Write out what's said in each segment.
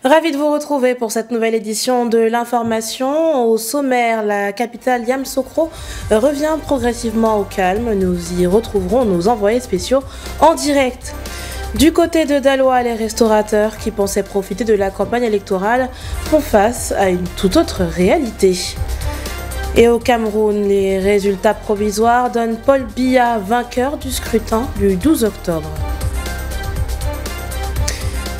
Ravi de vous retrouver pour cette nouvelle édition de l'information. Au sommaire, la capitale Yamoussoukro revient progressivement au calme. Nous y retrouverons nos envoyés spéciaux en direct. Du côté de Daloa, les restaurateurs qui pensaient profiter de la campagne électorale font face à une toute autre réalité. Et au Cameroun, les résultats provisoires donnent Paul Biya vainqueur du scrutin du 12 octobre.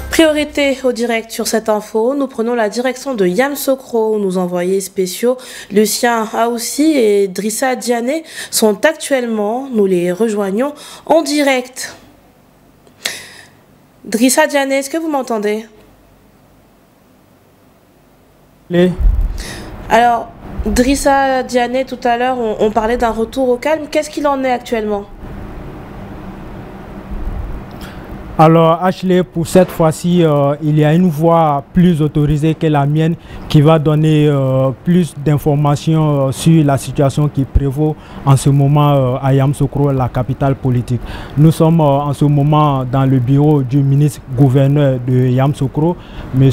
Priorité au direct sur cette info, nous prenons la direction de Yamoussoukro. Nos envoyés spéciaux Lucien Aoussi et Drissa Diané sont actuellement, nous les rejoignons en direct. Drissa Diané, est-ce que vous m'entendez? Oui. Alors, Drissa Diané, tout à l'heure, on parlait d'un retour au calme. Qu'est-ce qu'il en est actuellement? Alors Ashley, pour cette fois-ci, il y a une voix plus autorisée que la mienne qui va donner plus d'informations sur la situation qui prévaut en ce moment à Yamoussoukro, la capitale politique. Nous sommes en ce moment dans le bureau du ministre-gouverneur de Yamoussoukro, M.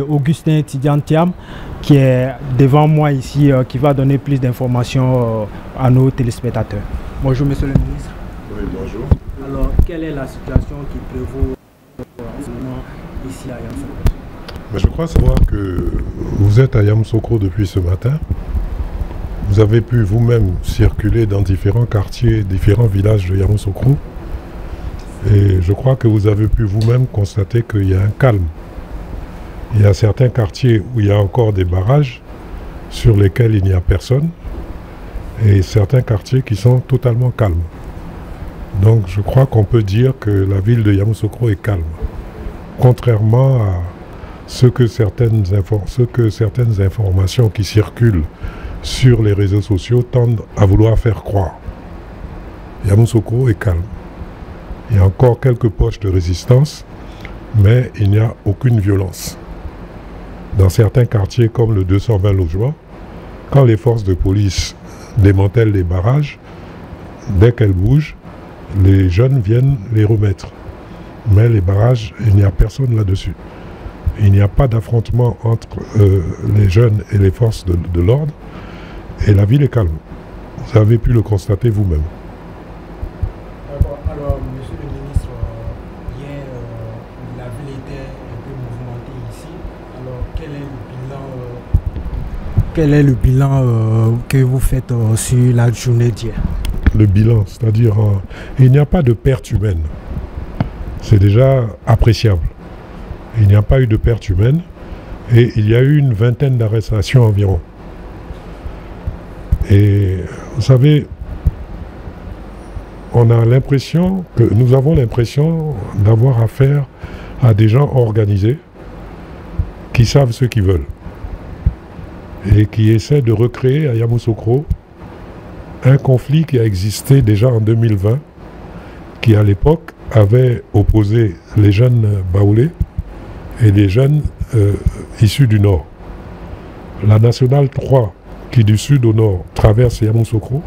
Augustin Tidiane-Thiam, qui est devant moi ici, qui va donner plus d'informations à nos téléspectateurs. Bonjour Monsieur le ministre. Oui, bonjour. Alors, quelle est la situation qui prévaut en ce moment ici à Yamoussoukro? Je crois savoir que vous êtes à Yamoussoukro depuis ce matin. Vous avez pu vous-même circuler dans différents quartiers, différents villages de Yamoussoukro. Et je crois que vous avez pu vous-même constater qu'il y a un calme. Il y a certains quartiers où il y a encore des barrages sur lesquels il n'y a personne. Et certains quartiers qui sont totalement calmes. Donc je crois qu'on peut dire que la ville de Yamoussoukro est calme, contrairement à ce que certaines informations qui circulent sur les réseaux sociaux tendent à vouloir faire croire. Yamoussoukro est calme. Il y a encore quelques poches de résistance, mais il n'y a aucune violence. Dans certains quartiers comme le 220 logements, quand les forces de police démantèlent les barrages, dès qu'elles bougent, les jeunes viennent les remettre. Mais les barrages, il n'y a personne là-dessus. Il n'y a pas d'affrontement entre les jeunes et les forces de l'ordre. Et la ville est calme. Vous avez pu le constater vous-même. D'accord. Alors, Monsieur le ministre, hier, la ville était un peu mouvementée ici. Alors, quel est le bilan que vous faites sur la journée d'hier? Le bilan, c'est-à-dire il n'y a pas de perte humaine. C'est déjà appréciable. Il n'y a pas eu de perte humaine et il y a eu une vingtaine d'arrestations environ. Et vous savez, nous avons l'impression d'avoir affaire à des gens organisés qui savent ce qu'ils veulent et qui essaient de recréer à Yamoussoukro un conflit qui a existé déjà en 2020, qui à l'époque avait opposé les jeunes baoulés et les jeunes issus du Nord. La nationale 3, qui du sud au nord traverse Yamoussoukro,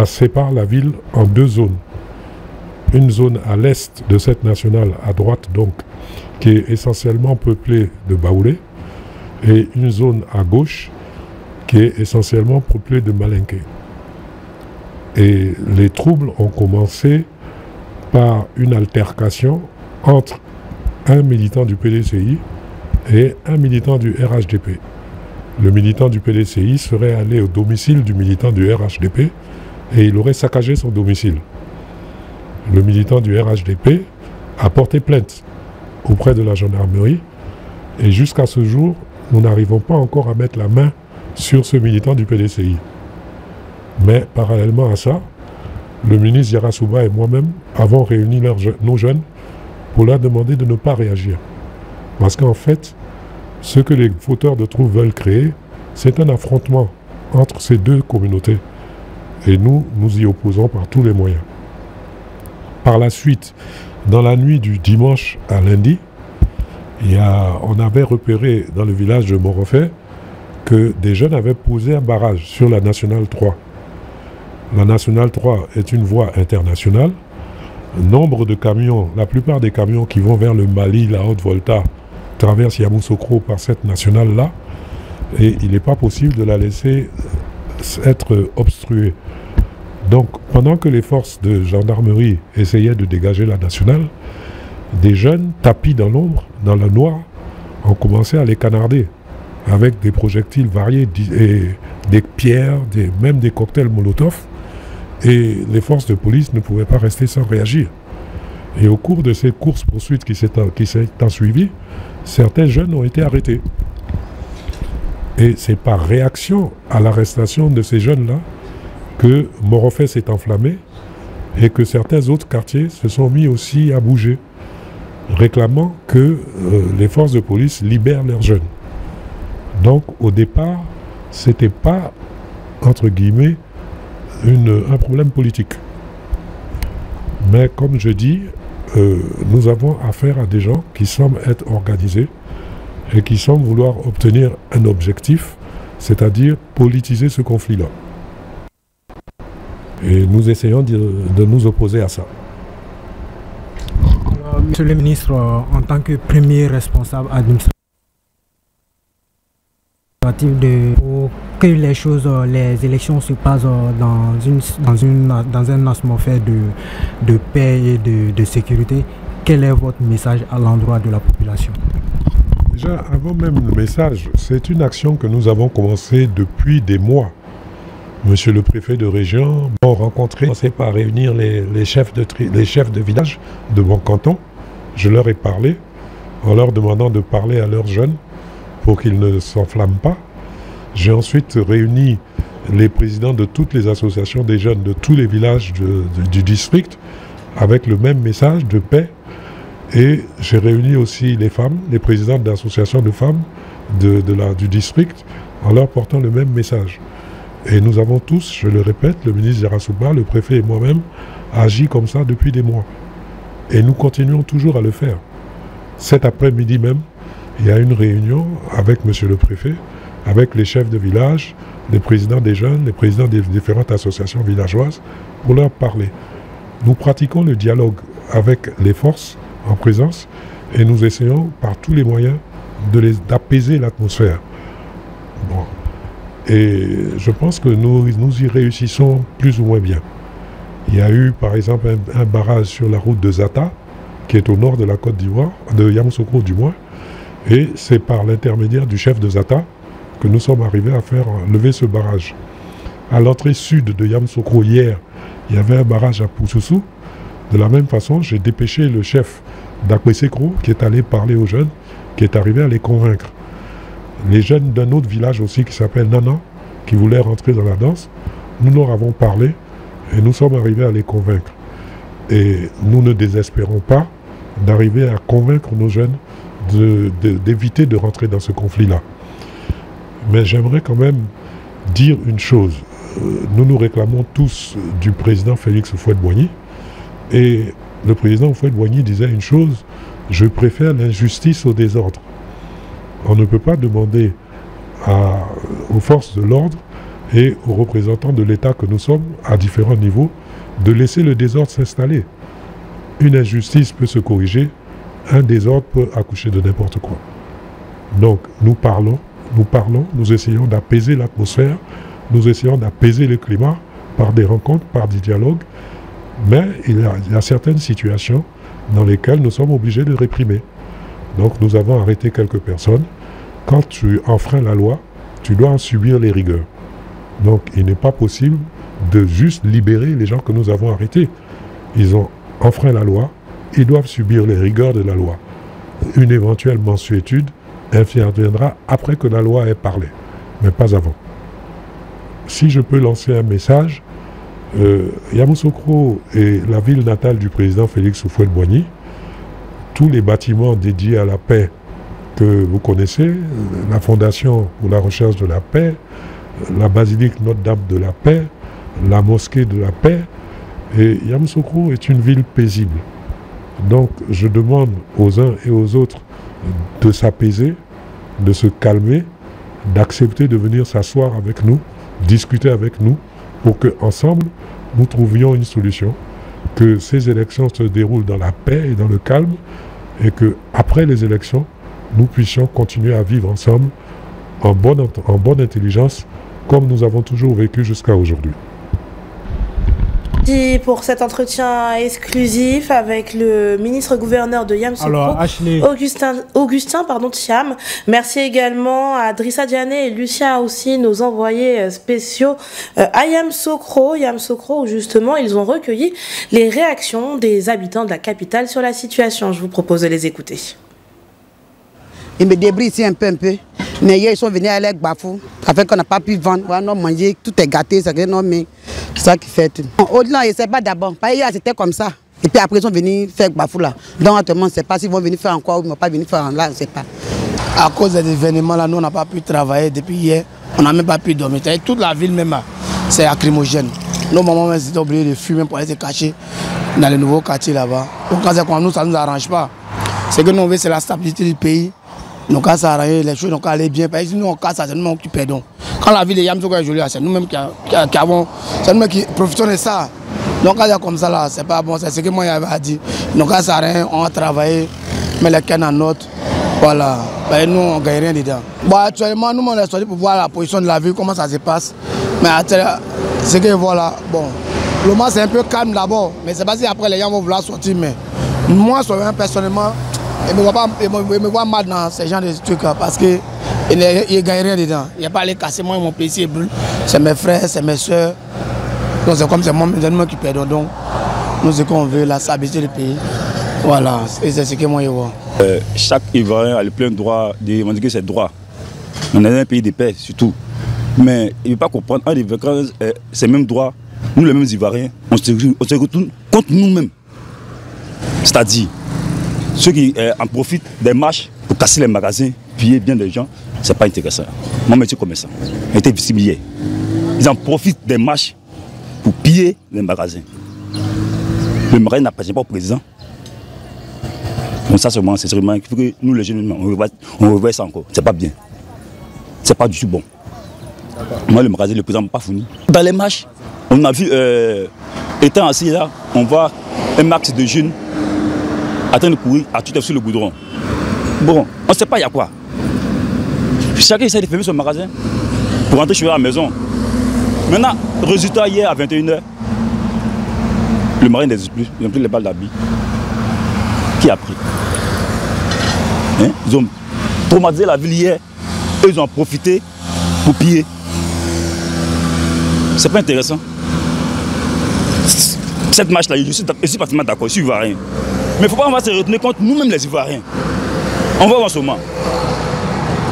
sépare la ville en deux zones. Une zone à l'est de cette nationale, à droite donc, qui est essentiellement peuplée de baoulés, et une zone à gauche, qui est essentiellement peuplée de malinqués. Et les troubles ont commencé par une altercation entre un militant du PDCI et un militant du RHDP. Le militant du PDCI serait allé au domicile du militant du RHDP et il aurait saccagé son domicile. Le militant du RHDP a porté plainte auprès de la gendarmerie et jusqu'à ce jour, nous n'arrivons pas encore à mettre la main sur ce militant du PDCI. Mais parallèlement à ça, le ministre Yarasouba et moi-même avons réuni nos jeunes pour leur demander de ne pas réagir. Parce qu'en fait, ce que les fauteurs de troubles veulent créer, c'est un affrontement entre ces deux communautés. Et nous, nous y opposons par tous les moyens. Par la suite, dans la nuit du dimanche à lundi, on avait repéré dans le village de Morofé que des jeunes avaient posé un barrage sur la Nationale 3. La Nationale 3 est une voie internationale nombre de camions, la plupart des camions qui vont vers le Mali, la Haute-Volta, traversent Yamoussoukro par cette nationale-là, et il n'est pas possible de la laisser être obstruée. Donc, pendant que les forces de gendarmerie essayaient de dégager la nationale, des jeunes tapis dans l'ombre, dans le noir, ont commencé à les canarder avec des projectiles variés, et des pierres, même des cocktails Molotov, et les forces de police ne pouvaient pas rester sans réagir. Et au cours de ces courses-poursuites qui s'est suivies, certains jeunes ont été arrêtés. Et c'est par réaction à l'arrestation de ces jeunes-là que Morofès s'est enflammé et que certains autres quartiers se sont mis aussi à bouger, réclamant que les forces de police libèrent leurs jeunes. Donc au départ, ce n'était pas, entre guillemets, un problème politique. Mais comme je dis, nous avons affaire à des gens qui semblent être organisés et qui semblent vouloir obtenir un objectif, c'est-à-dire politiser ce conflit-là. Et nous essayons de nous opposer à ça. Alors, Monsieur le ministre, en tant que premier responsable administratif pour que les choses, les élections se passent dans une atmosphère de paix et de sécurité, quel est votre message à l'endroit de la population? Déjà, avant même le message, c'est une action que nous avons commencée depuis des mois. Monsieur le préfet de région m'a rencontré, on s'est pas réunir les chefs de village de mon canton. Je leur ai parlé en leur demandant de parler à leurs jeunes pour qu'ils ne s'enflamment pas. J'ai ensuite réuni les présidents de toutes les associations des jeunes de tous les villages du district avec le même message de paix. Et j'ai réuni aussi les femmes, les présidents d'associations de femmes du district en leur portant le même message. Et nous avons tous, je le répète, le ministre Yarasouba, le préfet et moi-même, agi comme ça depuis des mois. Et nous continuons toujours à le faire. Cet après-midi même, il y a une réunion avec monsieur le préfet, avec les chefs de village, les présidents des jeunes, les présidents des différentes associations villageoises, pour leur parler. Nous pratiquons le dialogue avec les forces en présence et nous essayons par tous les moyens d'apaiser l'atmosphère. Bon. Et je pense que nous y réussissons plus ou moins bien. Il y a eu par exemple un barrage sur la route de Zata, qui est au nord de la Côte d'Ivoire, de Yamoussoukro du moins, et c'est par l'intermédiaire du chef de Zata que nous sommes arrivés à faire lever ce barrage. À l'entrée sud de Yamoussoukro hier, il y avait un barrage à Poussoussou. De la même façon, j'ai dépêché le chef d'Akwessekro qui est allé parler aux jeunes, qui est arrivé à les convaincre. Les jeunes d'un autre village aussi qui s'appelle Nana, qui voulaient rentrer dans la danse, nous leur avons parlé et nous sommes arrivés à les convaincre. Et nous ne désespérons pas d'arriver à convaincre nos jeunes d'éviter de rentrer dans ce conflit-là. Mais j'aimerais quand même dire une chose. Nous nous réclamons tous du président Félix Houphouët-Boigny et le président Houphouët-Boigny disait une chose: je préfère l'injustice au désordre. On ne peut pas demander aux forces de l'ordre et aux représentants de l'État que nous sommes à différents niveaux de laisser le désordre s'installer. Une injustice peut se corriger, un désordre peut accoucher de n'importe quoi. Donc nous parlons, nous essayons d'apaiser l'atmosphère, nous essayons d'apaiser le climat par des rencontres, par des dialogues, mais il y a certaines situations dans lesquelles nous sommes obligés de réprimer. Donc nous avons arrêté quelques personnes. Quand tu enfreins la loi, tu dois en subir les rigueurs. Donc il n'est pas possible de juste libérer les gens que nous avons arrêtés. Ils ont enfreint la loi, ils doivent subir les rigueurs de la loi. Une éventuelle mansuétude interviendra après que la loi ait parlé, mais pas avant. Si je peux lancer un message, Yamoussoukro est la ville natale du président Félix Houphouët-Boigny. Tous les bâtiments dédiés à la paix que vous connaissez, la Fondation pour la recherche de la paix, la basilique Notre-Dame de la paix, la mosquée de la paix, et Yamoussoukro est une ville paisible. Donc je demande aux uns et aux autres de s'apaiser, de se calmer, d'accepter de venir s'asseoir avec nous, discuter avec nous, pour qu'ensemble nous trouvions une solution que ces élections se déroulent dans la paix et dans le calme, et qu'après les élections, nous puissions continuer à vivre ensemble en bonne intelligence, comme nous avons toujours vécu jusqu'à aujourd'hui. Pour cet entretien exclusif avec le ministre-gouverneur de Yamoussoukro, Augustin Thiam. Merci également à Drissa Diané et Lucien aussi, nos envoyés spéciaux à Yamoussoukro, où justement ils ont recueilli les réactions des habitants de la capitale sur la situation. Je vous propose de les écouter. Ils me débrouillent ici un peu. Mais hier, ils sont venus à l'air Bafou, afin qu'on n'a pas pu vendre. On a mangé, tout est gâté, c'est ça qui fait tout. Au-delà, je ne sais pas d'abord. Hier, c'était comme ça. Et puis après, ils sont venus faire Bafou là. Donc, actuellement, on ne sait pas s'ils vont venir faire encore ou ils ne vont pas venir faire là, on ne sait pas. À cause des événements là, nous, on n'a pas pu travailler depuis hier. On n'a même pas pu dormir. Toute la ville même, c'est lacrymogène. Nos mamans, ils ont oublié de fumer pour aller se cacher dans les nouveaux quartiers là-bas. Donc, quand c'est comme nous, ça ne nous arrange pas. Ce que nous, on veut, c'est la stabilité du pays. Donc quand ça arrange, les choses donc aller bien. Parce que nous on casse ça, c'est nous-mêmes qui perdons. Quand la ville de Yamoussoukro est jolie, c'est nous-mêmes qui avons, c'est nous-mêmes qui profitons de ça. Donc quand c'est comme ça là, c'est pas bon, c'est ce que moi j'avais dit. Donc quand ça arrange, on va travailler, mais les cannes en note, voilà. Et nous on gagne rien dedans. Bon actuellement nous on est sortis pour voir la position de la ville, comment ça se passe. Mais c'est que voilà, bon, le moment c'est un peu calme d'abord, mais c'est pas si après les gens vont vouloir sortir, mais moi personnellement, je me vois mal dans ce genre de trucs parce qu'il ne gagne rien dedans. Il n'y a pas à les casser, moi mon PC brûle. C'est mes frères, c'est mes soeurs. Donc c'est comme c'est moi qui perdons. Donc nous ce qu'on veut, la stabilité du pays. Voilà, c'est ce que moi je vois. Chaque Ivoirien a le plein droit de revendiquer ses droits. On est un pays de paix surtout. Mais il ne veut pas comprendre, en revendiquant ces mêmes droits, nous les mêmes Ivoiriens, on se retourne contre nous-mêmes. C'est-à-dire, ceux qui en profitent des marches pour casser les magasins, piller bien des gens, c'est pas intéressant. Mon métier commerçant, j'étais visible hier. Ils en profitent des marches pour piller les magasins. Le magasin n'appartient pas au président. Donc ça seulement, c'est vraiment qu'il faut que nous les jeunes, on revoie ça encore. C'est pas bien. C'est pas du tout bon. Moi le magasin, le président m'a pas fourni. Dans les marches, on a vu, étant assis là, on voit un max de jeunes en train de courir à tout sur le goudron. Bon, on ne sait pas il y a quoi. Chacun essaie de fermer son magasin pour rentrer chez lui à la maison. Maintenant, résultat hier à 21h, le magasin n'existe plus, ils ont pris les balles d'habits. Qui a pris? Hein? Ils ont traumatisé la ville hier, eux ils ont profité pour piller. C'est pas intéressant. Cette marche-là, je suis pratiquement d'accord, je suis ivoirien. Mais il ne faut pas se retenir contre nous-mêmes les Ivoiriens. On va voir ce moment.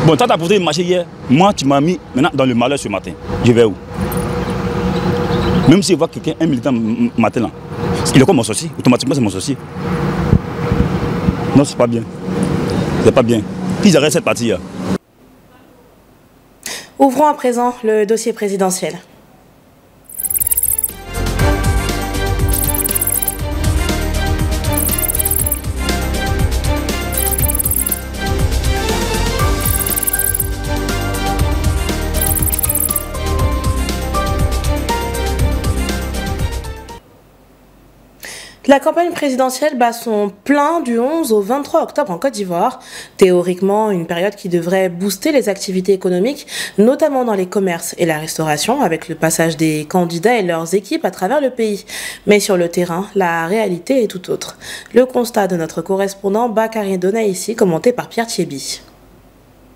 Bon, toi tu as posé une marche hier, moi tu m'as mis maintenant dans le malheur ce matin. Je vais où? Même si je vois quelqu'un, un militant matin là, il est comme mon sorcier, automatiquement c'est mon sorcier. Non, c'est pas bien. C'est pas bien. Qu'ils arrêtent cette partie-là. Ouvrons à présent le dossier présidentiel. La campagne présidentielle bat son plein du 11 au 23 octobre en Côte d'Ivoire. Théoriquement, une période qui devrait booster les activités économiques, notamment dans les commerces et la restauration, avec le passage des candidats et leurs équipes à travers le pays. Mais sur le terrain, la réalité est tout autre. Le constat de notre correspondant Bakary Donnet ici, commenté par Pierre Thiebi.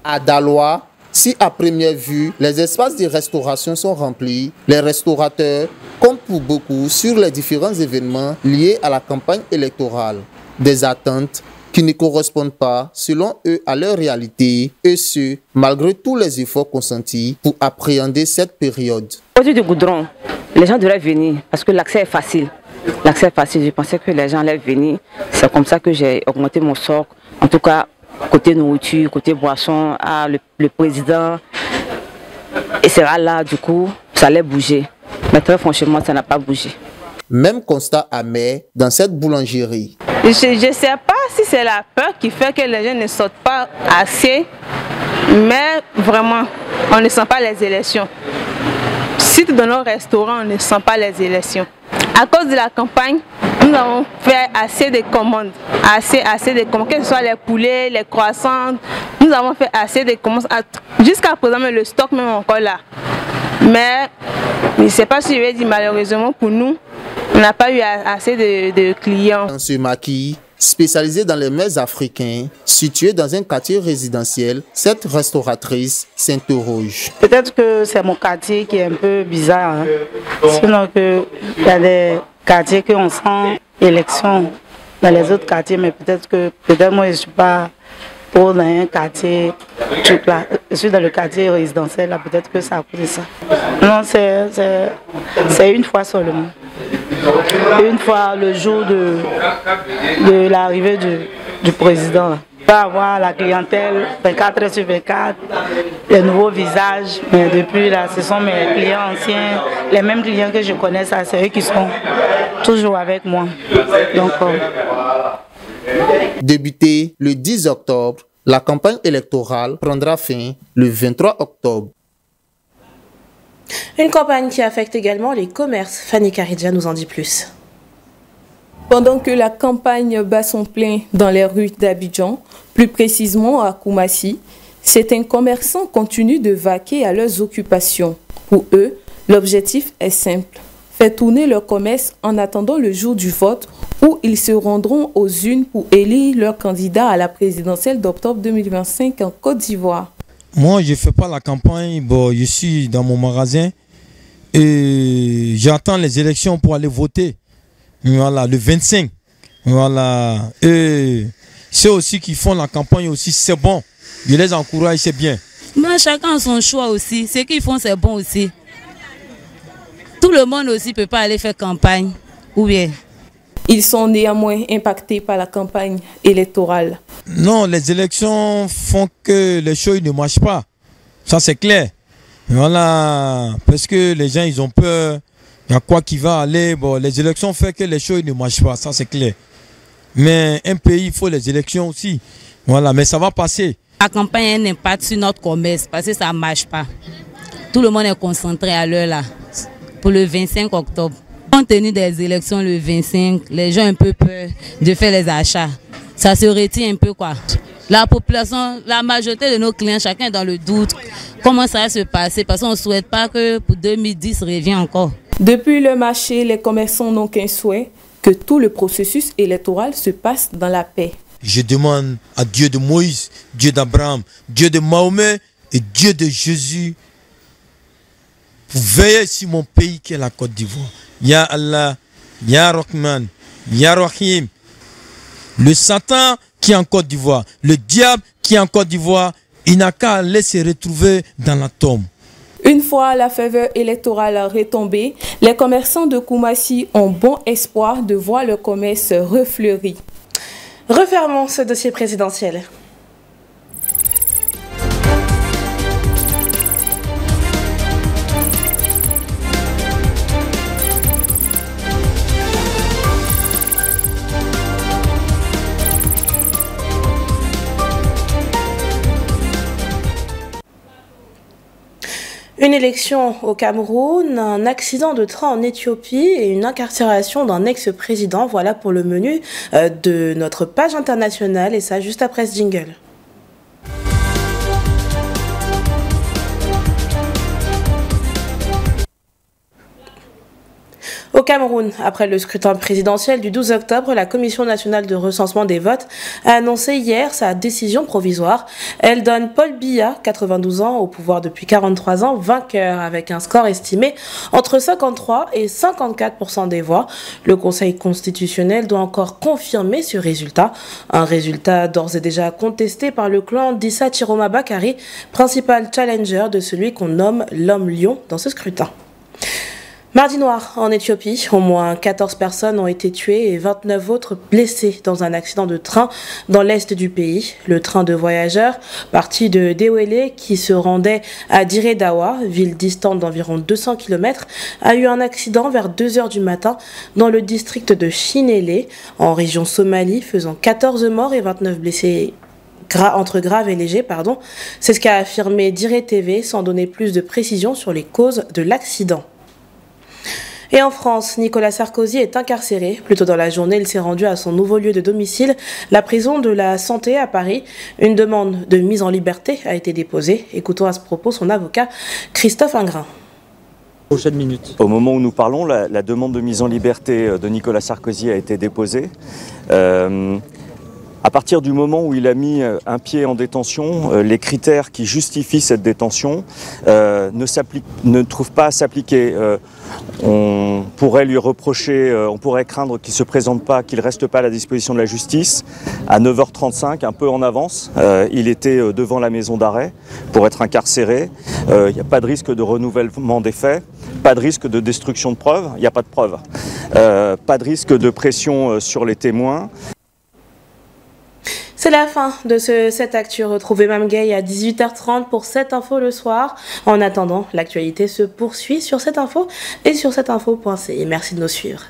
À Daloa, si à première vue, les espaces de restauration sont remplis, les restaurateurs comptent pour beaucoup sur les différents événements liés à la campagne électorale. Des attentes qui ne correspondent pas, selon eux, à leur réalité, et ce, malgré tous les efforts consentis pour appréhender cette période. Au-dessus du goudron, les gens devraient venir parce que l'accès est facile. L'accès est facile, je pensais que les gens allaient venir. C'est comme ça que j'ai augmenté mon socle. En tout cas, côté nourriture, côté boisson, le président, et sera là, du coup, ça allait bouger. Mais très franchement, ça n'a pas bougé. Même constat amer dans cette boulangerie. Je ne sais pas si c'est la peur qui fait que les gens ne sortent pas assez, mais vraiment, on ne sent pas les élections. Si dans nos restaurants, on ne sent pas les élections. À cause de la campagne, Nous avons fait assez de commandes, assez de commandes, que ce soit les poulets, les croissants. Nous avons fait assez de commandes. Jusqu'à présent, le stock même encore là. Mais je ne sais pas si je vais dire malheureusement pour nous, on n'a pas eu assez de clients. Dans ce maquis, spécialisé dans les mets africains, situé dans un quartier résidentiel, cette restauratrice s'interroge. Peut-être que c'est mon quartier qui est un peu bizarre. Hein. Sinon il y a des quartiers qu'on sent élection dans les autres quartiers, mais peut-être moi je ne suis pas pour dans un quartier, je suis dans le quartier résidentiel, là, peut-être que ça a coûté ça. Non, c'est une fois seulement. Une fois le jour de l'arrivée du président. Là. Pas avoir la clientèle 24 heures sur 24, les nouveaux visages, mais depuis là, ce sont mes clients anciens, les mêmes clients que je connais, ça, c'est eux qui sont toujours avec moi. Donc, Débutée le 10 octobre, la campagne électorale prendra fin le 23 octobre. Une campagne qui affecte également les commerces. Fanny Karidja nous en dit plus. Pendant que la campagne bat son plein dans les rues d'Abidjan, plus précisément à Koumassi, certains commerçants continuent de vaquer à leurs occupations. Pour eux, l'objectif est simple, faire tourner leur commerce en attendant le jour du vote où ils se rendront aux urnes pour élire leur candidat à la présidentielle d'octobre 2025 en Côte d'Ivoire. Moi, je ne fais pas la campagne, bon, je suis dans mon magasin et j'attends les élections pour aller voter. Voilà, le 25. Voilà. Et ceux aussi qui font la campagne aussi, c'est bon. Je les encourage, c'est bien. Mais chacun a son choix aussi. Ce qu'ils font, c'est bon aussi. Tout le monde aussi ne peut pas aller faire campagne. Ou bien. Ils sont néanmoins impactés par la campagne électorale. Non, les élections font que les choses ne marchent pas. Ça, c'est clair. Voilà. Parce que les gens, ils ont peur. Il y a quoi qui va aller. Bon, les élections font que les choses ne marchent pas. Ça, c'est clair. Mais un pays, il faut les élections aussi. Voilà. Mais ça va passer. La campagne a un impact sur notre commerce parce que ça ne marche pas. Tout le monde est concentré à l'heure là. Pour le 25 octobre. Compte tenu des élections le 25, les gens ont un peu peur de faire les achats. Ça se retire un peu quoi. La population, la majorité de nos clients, chacun est dans le doute. Comment ça va se passer? Parce qu'on ne souhaite pas que pour 2010 revienne encore. Depuis le marché, les commerçants n'ont qu'un souhait, que tout le processus électoral se passe dans la paix. Je demande à Dieu de Moïse, Dieu d'Abraham, Dieu de Mahomet et Dieu de Jésus pour veiller sur mon pays qui est la Côte d'Ivoire. Ya Allah, Ya Rahman, Ya Rahim. Le Satan qui est en Côte d'Ivoire, le diable qui est en Côte d'Ivoire, il n'a qu'à aller se retrouver dans la tombe. Une fois la faveur électorale retombée, les commerçants de Koumassi ont bon espoir de voir le commerce refleuri. Refermons ce dossier présidentiel. Une élection au Cameroun, un accident de train en Éthiopie et une incarcération d'un ex-président. Voilà pour le menu de notre page internationale et ça juste après ce jingle. Au Cameroun, après le scrutin présidentiel du 12 octobre, la Commission nationale de recensement des votes a annoncé hier sa décision provisoire. Elle donne Paul Biya, 92 ans, au pouvoir depuis 43 ans, vainqueur avec un score estimé entre 53 et 54% des voix. Le Conseil constitutionnel doit encore confirmer ce résultat. Un résultat d'ores et déjà contesté par le clan d'Issa Chiroma Bakari, principal challenger de celui qu'on nomme l'homme lion dans ce scrutin. Mardi noir en Éthiopie, au moins 14 personnes ont été tuées et 29 autres blessées dans un accident de train dans l'est du pays. Le train de voyageurs, parti de Dewele qui se rendait à Dire Dawa, ville distante d'environ 200 km, a eu un accident vers 2 h du matin dans le district de Chinele, en région Somalie, faisant 14 morts et 29 blessés entre grave et léger. C'est ce qu'a affirmé Dire TV sans donner plus de précisions sur les causes de l'accident. Et en France, Nicolas Sarkozy est incarcéré. Plus tôt dans la journée, il s'est rendu à son nouveau lieu de domicile, la prison de la Santé à Paris. Une demande de mise en liberté a été déposée. Écoutons à ce propos son avocat, Christophe Ingrin. Prochaine minute. Au moment où nous parlons, la demande de mise en liberté de Nicolas Sarkozy a été déposée. À partir du moment où il a mis un pied en détention, les critères qui justifient cette détention ne trouvent pas à s'appliquer. On pourrait lui reprocher, on pourrait craindre qu'il ne se présente pas, qu'il ne reste pas à la disposition de la justice. À 9h35, un peu en avance, il était devant la maison d'arrêt pour être incarcéré. Il n'y a pas de risque de renouvellement des faits, pas de risque de destruction de preuves, il n'y a pas de preuves. Pas de risque de pression sur les témoins. C'est la fin de cette actu. Retrouvez Mme Gay à 18h30 pour cette info le soir. En attendant, l'actualité se poursuit sur cette info et sur cetteinfo.ca. Merci de nous suivre.